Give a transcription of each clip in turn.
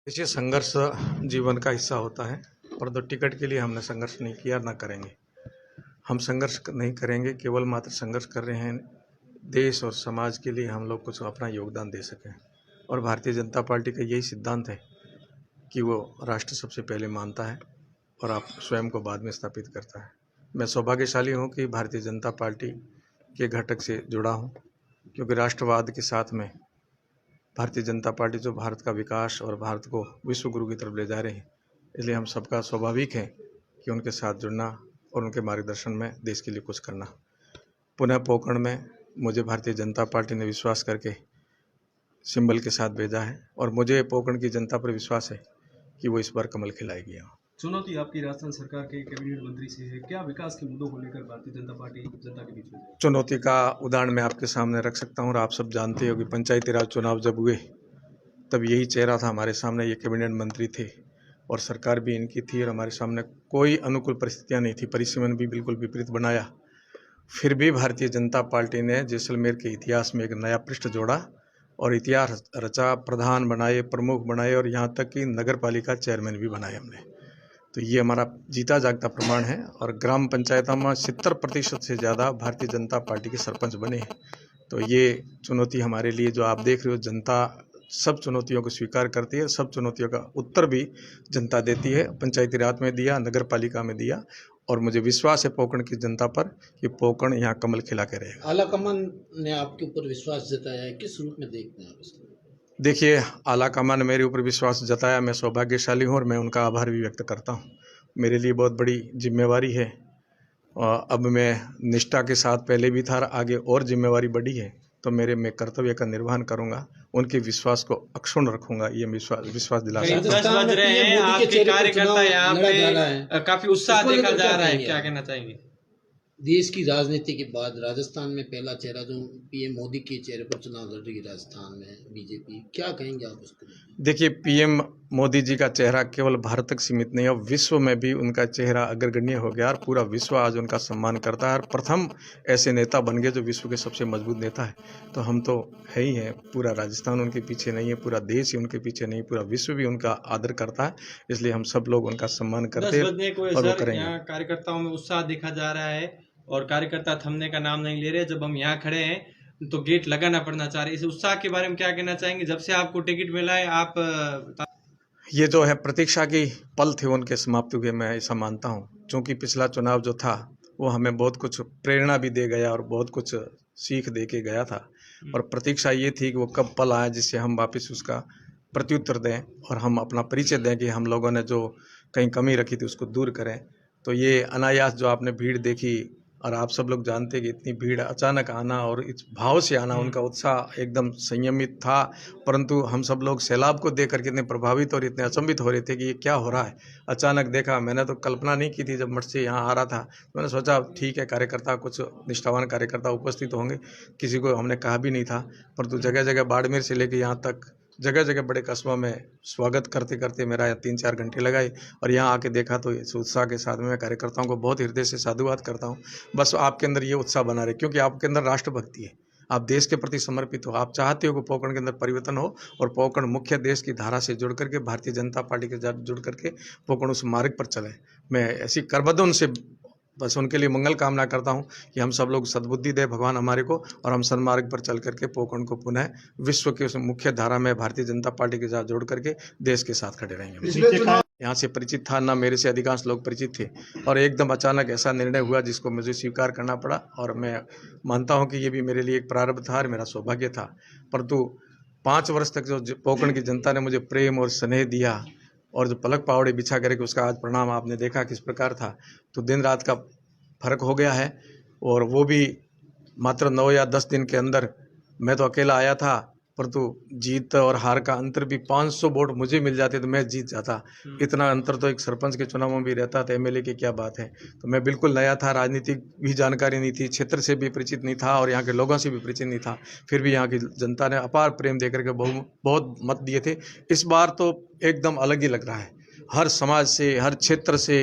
देखिए, संघर्ष जीवन का हिस्सा होता है, परंतु टिकट के लिए हमने संघर्ष नहीं किया, ना करेंगे। हम संघर्ष नहीं करेंगे, केवल मात्र संघर्ष कर रहे हैं देश और समाज के लिए हम लोग कुछ अपना योगदान दे सकें। और भारतीय जनता पार्टी का यही सिद्धांत है कि वो राष्ट्र सबसे पहले मानता है और आप स्वयं को बाद में स्थापित करता है। मैं सौभाग्यशाली हूँ कि भारतीय जनता पार्टी के घटक से जुड़ा हूँ, क्योंकि राष्ट्रवाद के साथ में भारतीय जनता पार्टी जो भारत का विकास और भारत को विश्व गुरु की तरफ ले जा रहे हैं, इसलिए हम सबका स्वाभाविक है कि उनके साथ जुड़ना और उनके मार्गदर्शन में देश के लिए कुछ करना। पुनः पोकरण में मुझे भारतीय जनता पार्टी ने विश्वास करके सिंबल के साथ भेजा है और मुझे पोकरण की जनता पर विश्वास है कि वो इस बार कमल खिलाएगी। चुनौती आपकी राजस्थान सरकार के कैबिनेट मंत्री से है, क्या विकास के मुद्दों को लेकर भारतीय जनता पार्टी जनता के बीच में? चुनौती का उदाहरण मैं आपके सामने रख सकता हूँ और आप सब जानते हो कि पंचायती राज चुनाव जब हुए तब यही चेहरा था हमारे सामने, ये कैबिनेट मंत्री थे और सरकार भी इनकी थी और हमारे सामने कोई अनुकूल परिस्थितियाँ नहीं थी, परिसीमन भी बिल्कुल विपरीत बनाया। फिर भी भारतीय जनता पार्टी ने जैसलमेर के इतिहास में एक नया पृष्ठ जोड़ा और इतिहास रचा, प्रधान बनाए, प्रमुख बनाए और यहाँ तक कि नगर पालिका चेयरमैन भी बनाए हमने। तो ये हमारा जीता जागता प्रमाण है और ग्राम पंचायतों में 70% से ज़्यादा भारतीय जनता पार्टी के सरपंच बने हैं। तो ये चुनौती हमारे लिए जो आप देख रहे हो, जनता सब चुनौतियों को स्वीकार करती है, सब चुनौतियों का उत्तर भी जनता देती है। पंचायती राज में दिया, नगर पालिका में दिया और मुझे विश्वास है पोकरण की जनता पर कि पोकरण यहाँ कमल खिला के रहेगा। आलाकमान ने आपके ऊपर विश्वास जताया है, किस रूप में देखते हैं आप इसको? देखिए, आलाकमान ने मेरे ऊपर विश्वास जताया, मैं सौभाग्यशाली हूँ और मैं उनका आभार भी व्यक्त करता हूँ। मेरे लिए बहुत बड़ी जिम्मेवारी है और अब मैं निष्ठा के साथ पहले भी था, आगे और जिम्मेवारी बढ़ी है, तो मैं कर्तव्य का निर्वहन करूंगा, उनके विश्वास को अक्षुण्ण रखूंगा, ये विश्वास दिला सकता हूं। 10 बज रहे हैं, आपके कार्यकर्ता यहाँ पे काफी उत्साह देखा जा रहा है, क्या कहना चाहेंगे? देश की राजनीति के बाद राजस्थान में पहला चेहरा जो पीएम मोदी के चेहरे पर चुनाव लड़ रही है राजस्थान में बीजेपी, क्या कहेंगे आप उसको? देखिए, पीएम मोदी जी का चेहरा केवल भारत तक सीमित नहीं है, विश्व में भी उनका चेहरा अग्रगण्य हो गया और पूरा विश्व आज उनका सम्मान करता है और प्रथम ऐसे नेता बन गए जो विश्व के सबसे मजबूत नेता है। तो हम तो है ही हैं, पूरा राजस्थान उनके पीछे नहीं है, पूरा देश ही उनके पीछे नहीं, पूरा विश्व भी उनका आदर करता है, इसलिए हम सब लोग उनका सम्मान करते हैं और वो करेंगे। यहाँ कार्यकर्ताओं में उत्साह देखा जा रहा है और कार्यकर्ता थमने का नाम नहीं ले रहे। जब हम यहाँ खड़े हैं तो गेट लगाना पड़ना चाह रहे, इस उत्साह के बारे में क्या कहना चाहेंगे? जब से आपको टिकट मिला है, आप ये जो है प्रतीक्षा की पल थे उनके समाप्ति हुए, मैं ऐसा मानता हूँ, क्योंकि पिछला चुनाव जो था वो हमें बहुत कुछ प्रेरणा भी दे गया और बहुत कुछ सीख दे के गया था और प्रतीक्षा ये थी कि वो कब पल आए जिससे हम वापस उसका प्रत्युत्तर दें और हम अपना परिचय दें कि हम लोगों ने जो कहीं कमी रखी थी उसको दूर करें। तो ये अनायास जो आपने भीड़ देखी और आप सब लोग जानते हैं कि इतनी भीड़ अचानक आना और इस भाव से आना, उनका उत्साह एकदम संयमित था, परंतु हम सब लोग सैलाब को देख करके इतने प्रभावित और इतने अचंभित हो रहे थे कि ये क्या हो रहा है। अचानक देखा, मैंने तो कल्पना नहीं की थी जब मठ से यहाँ आ रहा था, मैंने सोचा ठीक है, कार्यकर्ता कुछ निष्ठावान कार्यकर्ता उपस्थित होंगे, किसी को हमने कहा भी नहीं था, परंतु जगह जगह बाड़मेर से लेकर यहाँ तक जगह जगह बड़े कस्बों में स्वागत करते करते मेरा 3-4 घंटे लगाए और यहाँ आके देखा तो इस उत्साह के साथ में मैं कार्यकर्ताओं को बहुत हृदय से साधुवाद करता हूँ। बस आपके अंदर ये उत्साह बना रहे, क्योंकि आपके अंदर राष्ट्रभक्ति है, आप देश के प्रति समर्पित हो, आप चाहते हो कि पोकरण के अंदर परिवर्तन हो और पोकरण मुख्य देश की धारा से जुड़ करके, भारतीय जनता पार्टी के साथ जुड़ करके पोकरण उस मार्ग पर चले। मैं ऐसी करबद्ध उनसे बस उनके लिए मंगल कामना करता हूं कि हम सब लोग सद्बुद्धि दे भगवान हमारे को और हम सन्मार्ग पर चल करके पोकरण को पुनः विश्व के उस मुख्य धारा में भारतीय जनता पार्टी के साथ जोड़ करके देश के साथ खड़े रहेंगे। यहाँ से परिचित था ना, मेरे से अधिकांश लोग परिचित थे और एकदम अचानक ऐसा निर्णय हुआ जिसको मुझे स्वीकार करना पड़ा और मैं मानता हूँ कि ये भी मेरे लिए एक प्रारब्ध था और मेरा सौभाग्य था। परंतु 5 वर्ष तक जो पोकरण की जनता ने मुझे प्रेम और स्नेह दिया और जो पलक पावड़े बिछा करके उसका आज परिणाम आपने देखा किस प्रकार था, तो दिन रात का फर्क हो गया है और वो भी मात्र 9 या 10 दिन के अंदर। मैं तो अकेला आया था, परंतु जीत और हार का अंतर भी 500 वोट मुझे मिल जाते तो मैं जीत जाता। इतना अंतर तो एक सरपंच के चुनाव में भी रहता था, एमएलए की क्या बात है। तो मैं बिल्कुल नया था, राजनीतिक भी जानकारी नहीं थी, क्षेत्र से भी परिचित नहीं था और यहाँ के लोगों से भी परिचित नहीं था, फिर भी यहाँ की जनता ने अपार प्रेम देकर के बहुत मत दिए थे। इस बार तो एकदम अलग ही लग रहा है, हर समाज से, हर क्षेत्र से,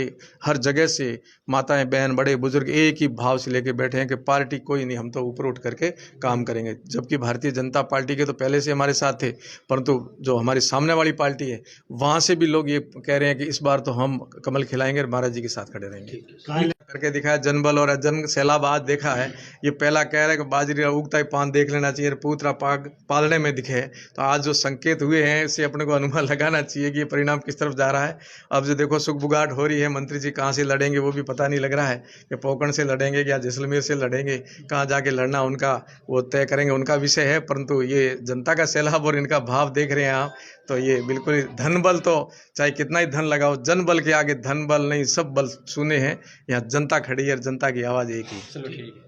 हर जगह से माताएं, बहन, बड़े बुजुर्ग एक ही भाव से लेके बैठे हैं कि पार्टी कोई नहीं, हम तो ऊपर उठ करके काम करेंगे। जबकि भारतीय जनता पार्टी के तो पहले से हमारे साथ थे, परंतु जो हमारी सामने वाली पार्टी है वहाँ से भी लोग ये कह रहे हैं कि इस बार तो हम कमल खिलाएंगे और महाराज जी के साथ खड़े रहेंगे। करके दिखाया जनबल और जन सैलाब आज देखा है। ये पहला कह रहा है कि बाजरी उगता ही पान देख लेना चाहिए, पूतरा पालने में दिखे। तो आज जो संकेत हुए हैं इससे अपने को अनुमान लगाना चाहिए कि ये परिणाम किस तरफ जा रहा है। अब जो देखो सुगबुगाहट हो रही है, मंत्री जी कहाँ से लड़ेंगे वो भी पता नहीं लग रहा है कि पोकरण से लड़ेंगे या जैसलमेर से लड़ेंगे, कहाँ जाके लड़ना उनका वो तय करेंगे, उनका विषय है। परंतु ये जनता का सैलाब और इनका भाव देख रहे हैं आप, तो ये बिल्कुल ही धन बल, तो चाहे कितना ही धन लगाओ, जन बल के आगे धन बल नहीं, सब बल शून्य है। यहाँ जनता खड़ी है और जनता की आवाज़ एक ही। चलो ठीक है।